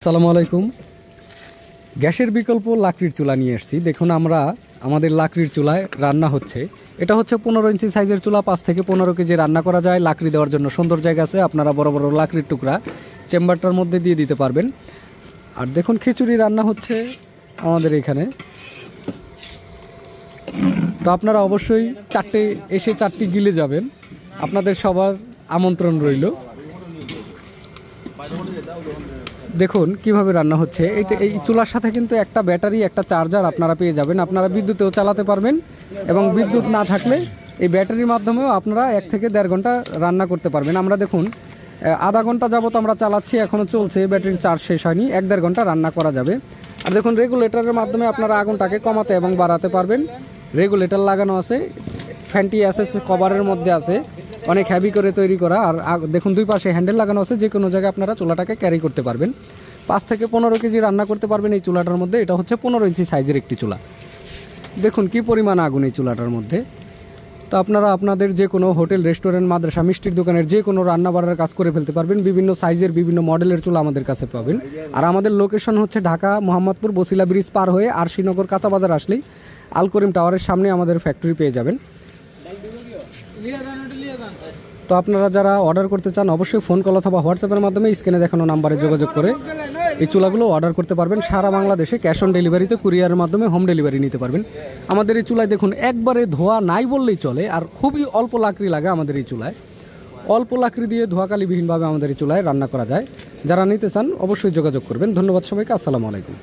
আসসালামু আলাইকুম। গ্যাসের বিকল্প লাকড়ির চুলা নিয়ে এসেছি। দেখুন আমরা আমাদের লাকড়ির চুলায় রান্না হচ্ছে। এটা হচ্ছে 15 ইঞ্চি সাইজের চুলা, 5 থেকে 15 কেজি রান্না করা যায়। লাকড়ি দেওয়ার জন্য সুন্দর জায়গা আছে, আপনারা বড় বড় লাকড়ির টুকরা চেম্বারটার মধ্যে দিয়ে দিতে পারবেন। আর দেখুন খিচুড়ি রান্না হচ্ছে আমাদের এখানে। তো আপনারা অবশ্যই চারটি গিলে যাবেন, আপনাদের সবার আমন্ত্রণ রইল। দেখুন কিভাবে রান্না হচ্ছে। এই চুলার সাথে কিন্তু একটা ব্যাটারি, একটা চার্জার আপনারা পেয়ে যাবেন। আপনারা বিদ্যুতেও চালাতে পারবেন এবং বিদ্যুৎ না থাকলে এই ব্যাটারির মাধ্যমেও আপনারা 1 থেকে 1.5 ঘন্টা রান্না করতে পারবেন। আমরা দেখুন আধা ঘন্টা যাবত আমরা চালাচ্ছি, এখনও চলছে, ব্যাটারির চার্জ শেষ হয়নি। 1-1.5 ঘন্টা রান্না করা যাবে। আর দেখুন রেগুলেটরের মাধ্যমে আপনারা আগুনটাকে কমাতে এবং বাড়াতে পারবেন। রেগুলেটর লাগানো আছে, ফ্যানটি এসএস কভারের মধ্যে আছে, অনেক হেভি করে তৈরি করা। আর দেখুন 2 পাশে হ্যান্ডেল লাগানো আছে, যে কোনো জায়গায় আপনারা চুলাটাকে ক্যারি করতে পারবেন। 5 থেকে 15 কেজি রান্না করতে পারবেন এই চুলাটার মধ্যে। এটা হচ্ছে 15 ইঞ্চি সাইজের একটি চুলা। দেখুন কি পরিমাণ আগুন এই চুলাটার মধ্যে। তো আপনারা আপনাদের যে কোনো হোটেল, রেস্টুরেন্ট, মাদ্রাসা, মিষ্টির দোকানের যে কোনো রান্না বাড়ার কাজ করে ফেলতে পারবেন। বিভিন্ন সাইজের বিভিন্ন মডেলের চুলা আমাদের কাছে পাবেন। আর আমাদের লোকেশন হচ্ছে ঢাকা মোহাম্মদপুর বসিলা ব্রিজ পার হয়ে আরশিনগর কাঁচা বাজার আসলেই আল করিম টাওয়ারের সামনে আমাদের ফ্যাক্টরি পেয়ে যাবেন। তো আপনারা যারা অর্ডার করতে চান অবশ্যই ফোন কল অথবা হোয়াটসঅ্যাপের মাধ্যমে স্ক্রিনে দেখানো নাম্বারে যোগাযোগ করে এই চুলাগুলো অর্ডার করতে পারবেন। সারা বাংলাদেশে ক্যাশ অন ডেলিভারিতে কুরিয়ারের মাধ্যমে হোম ডেলিভারি নিতে পারবেন। আমাদের এই চুলায় দেখুন একবারে ধোয়া নাই বললেই চলে, আর খুবই অল্প লাকড়ি লাগে আমাদের এই চুলায়। অল্প লাকড়ি দিয়ে ধোয়াকালিবিহীনভাবে আমাদের এই চুলায় রান্না করা যায়। যারা নিতে চান অবশ্যই যোগাযোগ করবেন। ধন্যবাদ সবাইকে। আসসালামু আলাইকুম।